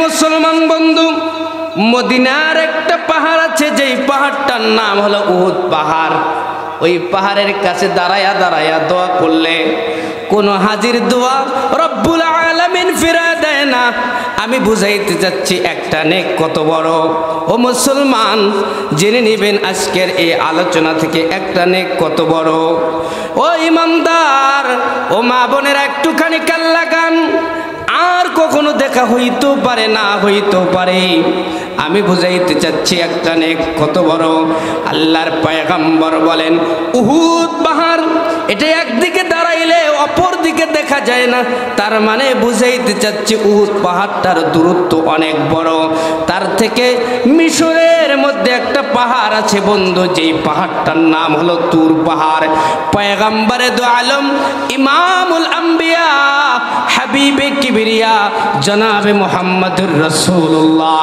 মুসলমান বন্ধু, মদিনার একটা পাহাড় আছে, যেই পাহাড়টার নাম হলো উহুদ পাহাড়। ওই পাহাড়ের কাছে দাঁড়ায়া দাঁড়ায়া দোয়া করলে কোন হাজির দোয়া রব্বুল আলামিন ফিরা দেয় না। আমি বুঝাইতে যাচ্ছি একটা নেক কত বড়। ও মুসলমান, জেনে নেবেন আজকের এই আলোচনা থেকে একটা নেক কত বড়। ও ইমানদার, ও মা বোনেরা, একটুখানি কান লাগান। আর কখনো দেখা হইতেও পারে, না হইতেও পারে। আমি বুঝাইতে চাচ্ছি একটা নেক কত বড়। আল্লাহর পয়গম্বর বলেন উহুদ পাহাড় এটা একদিকে দাঁড়াইলে অপর দিকে দেখা যায় না। তার মানে বুঝাইতে চাচ্ছি উহুদ পাহাড়টার দূরত্ব অনেক বড়। তার থেকে মিশরের মধ্যে একটা পাহাড় আছে বন্ধু, যেই পাহাড়টার নাম হলো তুর পাহাড়। পয়গম্বরে দু আলম ইমামুল আম্বিয়া হাবিবে কিবরিয়া জনাবে মুহাম্মদুর রাসূলুল্লাহ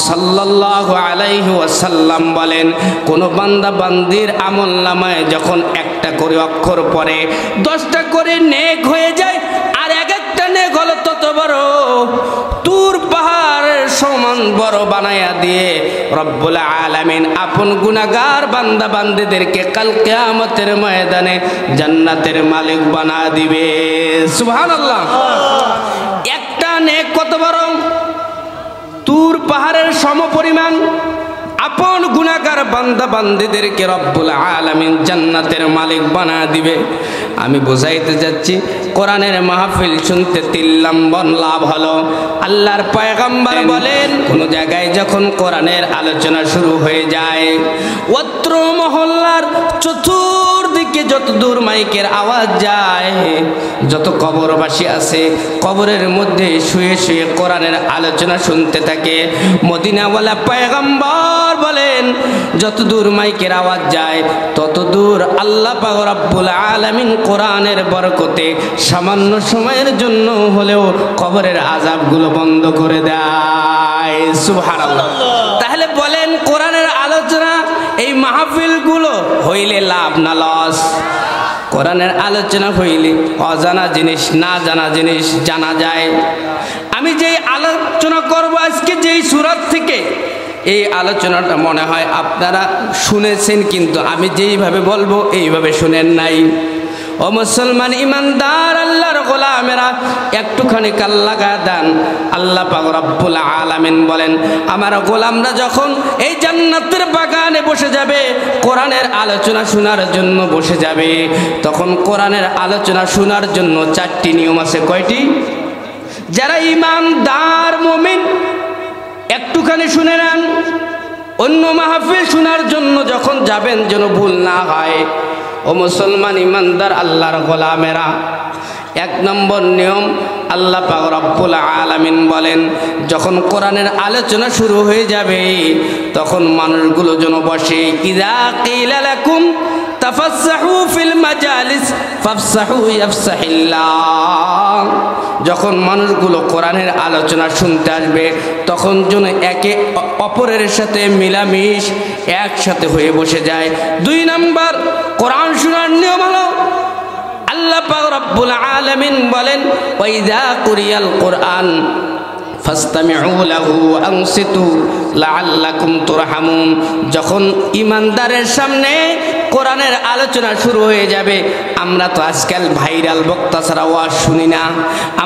সাল্লাল্লাহু আলাইহি ওয়াসাল্লাম বলেন, কোন বান্দা বান্দির আমলনামায় যখন একটা করে অক্ষর পড়ে 10টা করে নেক হয়ে যায়। আর এক একটা নেক হলো তত বড়, তুর পাহাড়ের সমান বড় বানায়া দিয়ে রব্বুল আলামিন আপন গুনাহগার বান্দা বান্দীদেরকে কাল কিয়ামতের ময়দানে জান্নাতের মালিক বানা দিবে। সুবহানাল্লাহ। একটা নেক কত বড়, তুর পাহাড়ের সমপরিমাণ। আপন গুনাহগার বান্দা বান্দীদেরকে রব্বুল আলামিন জান্নাতের মালিক বানা দিবে। আমি বুঝাইতে যাচ্ছি কোরআনের মাহফিল শুনতে 3 নম্বর লাভ হলো। আল্লাহর পয়গম্বর বলেন, কোন জায়গায় যখন কোরআনের আলোচনা শুরু হয়ে যায়, অত্র মহল্লার চতুর্দিকে যত দূর মাইকের আওয়াজ যায়, যত কবরবাসী আছে কবরের মধ্যে শুয়ে শুয়ে কোরআনের আলোচনা শুনতে থাকে। মদিনাওয়ালা পয়গম্বর বলেন, যত দূর মাইকের আওয়াজ যায় তত দূর আল্লাহ পাক রব্বুল আলামিন কোরআনের বরকতে সামান্য সময়ের জন্য হলেও কবরের আযাবগুলো বন্ধ করে দেয়। সুবহানাল্লাহ। তাহলে বলেন, কোরআনের আলোচনা এই মাহফিলগুলো হইলে লাভ না লস? কোরআনের আলোচনা হইলে অজানা জিনিস, না জানা জিনিস জানা যায়। আমি যেই আলোচনা করব আজকে যেই সূরা থেকে, এই আলোচনাটা মনে হয় আপনারা শুনেছেন, কিন্তু আমি যেইভাবে বলবো এইভাবে শুনেন নাই। ও মুসলমান ইমানদার আল্লাহর গোলামেরা, একটুখানি কান লাগা দেন। আল্লাহ পাক রব্বুল আলামিন বলেন, আমার গোলামরা যখন এই জান্নাতের বাগানে বসে যাবে, কোরআনের আলোচনা শোনার জন্য বসে যাবে, তখন কোরআনের আলোচনা শোনার জন্য 4টি নিয়ম আছে। কয়টি? যারা ইমানদার মুমিন একটুখানি শুনে নেন। অন্য মাহফিল শোনার জন্য যখন যাবেন যেন ভুল না হয়। ও মুসলমান ইমানদার আল্লাহর গোলামেরা, 1 নম্বর নিয়ম, আল্লাহ পাক রব্বুল আলামিন বলেন, যখন কোরআনের আলোচনা শুরু হয়ে যাবে তখন মানুষগুলো যেন বসে। ইযা কিলা লাকুম তাফাসসাহু ফিল মাজালিস ফাফসাহু ইয়াফসাহিল্লাহ। যখন মানুষগুলো কোরআনের আলোচনা শুনতে আসবে তখন যেন একে অপরের সাথে মিলামিশ একসাথে হয়ে বসে যায়। 2 নম্বর, কোরআন শোনার নিয়ম হলো, আল্লাহ পাক রব্বুল আলামিন বলেন, ওয়াইযা কুরিয়াল কোরআন ফাসতামিউ লাহু আনসিতু লাআল্লাকুম তুরহামুন। যখন ইমানদারের সামনে কোরআনের আলোচনা শুরু হয়ে যাবে, আমরা তো আজকাল ভাইরাল বক্তা ছাড়া ওয়াজ শুনি না,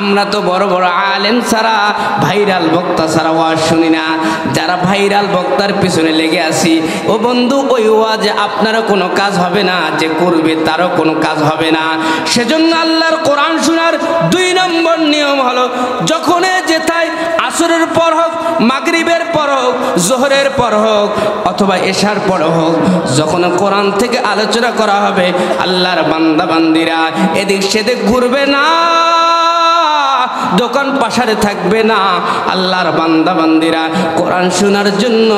আমরা তো বড় বড় আলেম ছাড়া ভাইরাল বক্তা ছাড়া ওয়াজ শুনি না। যারা ভাইরাল বক্তার পিছনে লেগে আছি, ও বন্ধু, ওই ওয়াজে আপনারও কোনো কাজ হবে না, যে করবে তারও কোনো কাজ হবে না। সেজন্য আল্লাহর কোরআন শোনার 2 নম্বর নিয়ম হলো, যখন যেথায় আসরের পর হোক, মাগরিবের পর হোক, জোহরের পর হোক অথবা এশার পর হোক, যখন কোরআন থেকে আলোচনা করা হবে, আল্লাহর বান্দা বান্দিরা এদিক সেদিক ঘুরবে না, দোকান পাশারে থাকবে না। আল্লাহর বান্দা বান্দিরা কোরআন শোনার জন্য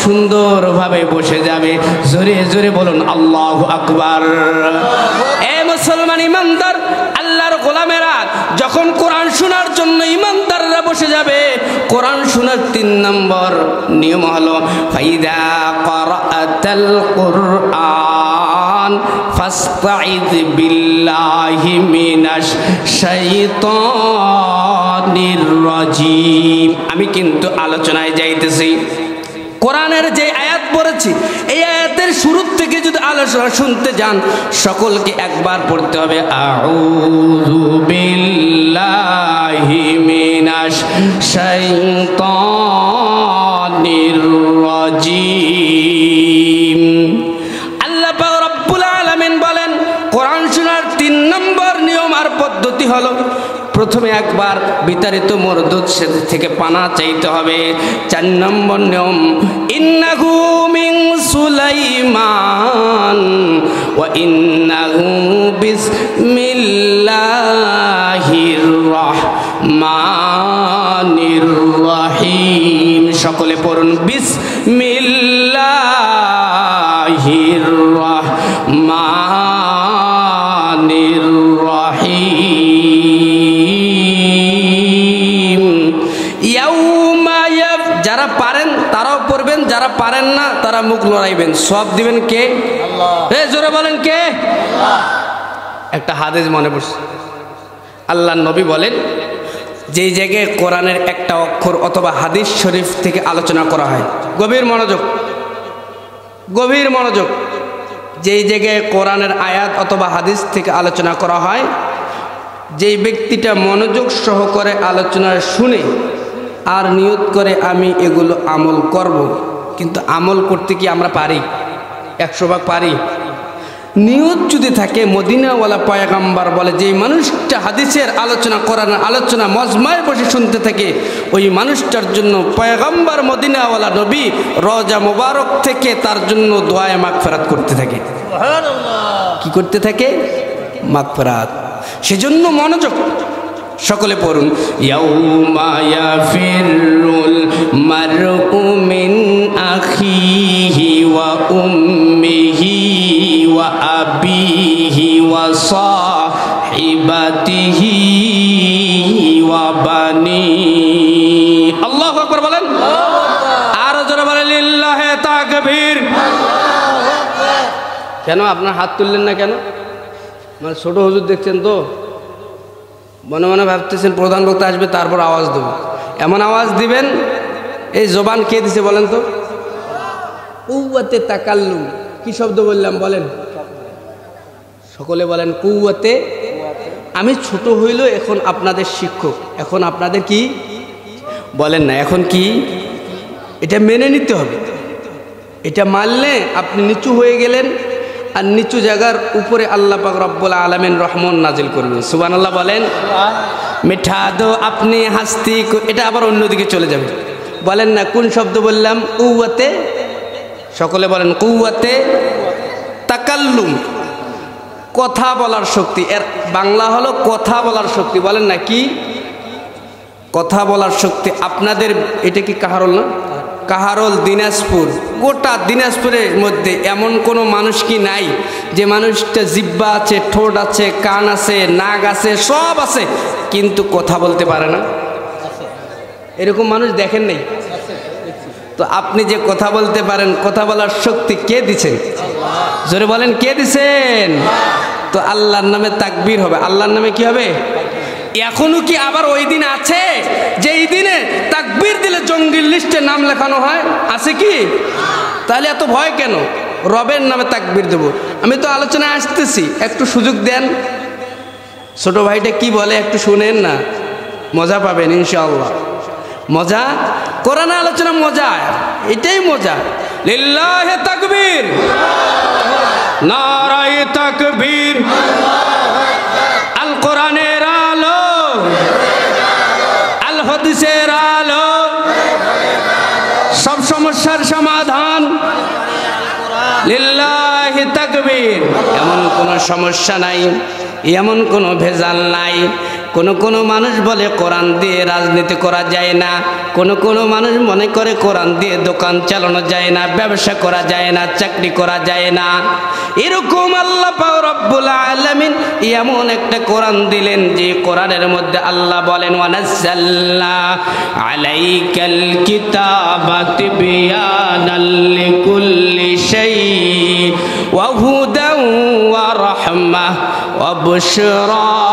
সুন্দরভাবে বসে যাবে। জোরে জোরে বলুন আল্লাহু আকবার। এ মুসলমান ইমানদার আল্লাহর গোলামেরা, যখন কোরআন শোনার জন্য ইমানদাররা বসে যাবে, কোরআন শোনার 3 নম্বর নিয়ম হলো, ফাইদা ক্বারাআতাল কুরআন ফাস্তাইয বিল্লাহি মিনাশ শাইতানির শাইতানির রাজিম। আমি কিন্তু আলোচনায় যাইতেছি। কোরআনের যে আয়াত পড়েছি এই আয়াতের শুরু থেকে যদি আলোচনা শুনতে যান সকলকে একবার পড়তে হবে আউযু বিল্লাহি মিনাশ শাইতানির রাজিম। আল্লাহ পাক রব্বুল আলামিন বলেন কোরআন শোনার 3 নম্বর নিয়ম আর পদ্ধতি হলো প্রথমে একবার বিতাড়িত মরদুদ থেকে পানা চাইতে হবে। 4 নম্বর নিয়ম ইন্নাহু মিন সুলাইমান ওয়া ইন্নাহু বিসমিল্লাহির রাহমানির রাহিম। সকলে পড়ুন বিসমিল্লাহির রাহমানির রাহিম। যারা পারেন তারাও পড়বেন, যারা পারেন না তারা মুখ লড়াইবেন। সব দিবেন কে? আল্লাহ। জোরে বলেন কে? আল্লাহ। একটা হাদিস মনে পড়ছে, আল্লাহ নবী বলেন যেই জায়গায় কোরআনের একটা অক্ষর অথবা হাদিস শরীফ থেকে আলোচনা করা হয়, গভীর মনোযোগ, গভীর মনোযোগ, যেই জায়গায় কোরআনের আয়াত অথবা হাদিস থেকে আলোচনা করা হয়, যেই ব্যক্তিটা মনোযোগ সহকারে আলোচনা শুনে আর নিয়ত করে আমি এগুলো আমল করব, কিন্তু আমল করতে কি আমরা পারি? 100 ভাগ পারি? নিয়ত যদি থাকে, মদিনাওয়ালা পয়গাম্বার বলে যেই মানুষটা হাদিসের আলোচনা কোরআনের আলোচনা মজমায় বসে শুনতে থাকে ওই মানুষটার জন্য পয়গাম্বার মদিনাওয়ালা নবী রওজা মোবারক থেকে তার জন্য দোয়ায়ে মাগফিরাত করতে থাকে। সুবহানাল্লাহ। কি করতে থাকে? মাগফিরাত। সেজন্য মনোযোগ, সকলে পড়ুন ইয়াউমা ইয়াফিরুল মারউ মিন আখিহি ওয়া উম্মিহি ওয়া আবিহি ওয়া সাহিবাতিহি ওয়া বানি। আল্লাহু আকবার বলেন। আর জোরে বলেন লিল্লাহি তাকবীর। কেন আপনার হাত তুললেন না কেন? মানে ছোট হুজুর দেখছেন তো, মনে মনে ভাবতেছেন প্রধান বক্তা আসবে তারপর আওয়াজ দেব। এমন আওয়াজ দিবেন, এই জবান কে দিছে বলেন তো? কুওয়াতে তাকাল্লুম। কি শব্দ বললাম বলেন? সকলে বলেন কুওয়াতে। আমি ছোট হইল এখন আপনাদের শিক্ষক, এখন আপনাদের কি বলেন না, এখন কি? এটা মেনে নিতে হবে। এটা মানলে আপনি নিচু হয়ে গেলেন, আর নিচু জায়গার উপরে আল্লাহ পাক রব্বুল আলামিন রহমত নাজিল করবেন। সুবহানাল্লাহ বলেন। মিঠা দো আপনি হাসতি, এটা আবার অন্যদিকে চলে যাবে। বলেন না কোন শব্দ বললাম? কুওয়াতে। সকলে বলেন কুওয়াতে তাকাল্লুম, কথা বলার শক্তি। এর বাংলা হলো কথা বলার শক্তি। বলেন না কি? কথা বলার শক্তি। আপনাদের এটা কি কাহারল না? কাহারল, দিনাজপুর, গোটা দিনাজপুরের মধ্যে এমন কোনো মানুষ কি নাই যে মানুষটা জিহ্বা আছে, ঠোঁট আছে, কান আছে, নাক আছে, সব আছে, কিন্তু কথা বলতে পারে না? এরকম মানুষ দেখেন নাই? তো আপনি যে কথা বলতে পারেন, কথা বলার শক্তি কে দিছেন? জোরে বলেন কে দিছেন? তো আল্লাহর নামে তাকবীর হবে। আল্লাহর নামে কি হবে? এখনো কি আবার ওই দিন আছে যে এই দিনে তাকবীর দিলে জঙ্গির লিস্টে নাম লেখানো হয়? আছে কি? তাহলে এত ভয় কেন? রবের নামে তাকবীর দেব। আমি তো আলোচনায় আসতেছি, একটু সুযোগ দেন। ছোট ভাইটা কি বলে একটু শুনেন না, মজা পাবেন ইনশাআল্লাহ। মজা, কোরআন আলোচনা মজা, এটাই মজা। লিল্লাহি তাকবীর, নারায়ে তাকবীর। আল কোরআনের আলো, আল হাদিসের আলো, সব সমস্যার সমাধান। লিল্লাহি তাকবীর। এমন কোনো সমস্যা নাই, এমন কোনো ভেজাল নাই। কোনো মানুষ বলে কোরআন দিয়ে রাজনীতি করা যায় না, কোনো মানুষ মনে করে কোরআন দিয়ে দোকান চালানো যায় না, ব্যবসা করা যায় না, চাকরি করা যায় না। এরকম আল্লাহ পাক রব্বুল আলামিন এমন একটা কোরআন দিলেন যে কোরআনের মধ্যে আল্লাহ বলেন ওয়ানাজ্জালনা আলাইকাল কিতাবা তিবয়ানাল লিকুল্লি শাই ওয়া হুদাও ওয়া রাহমাহ ওয়া বুশরা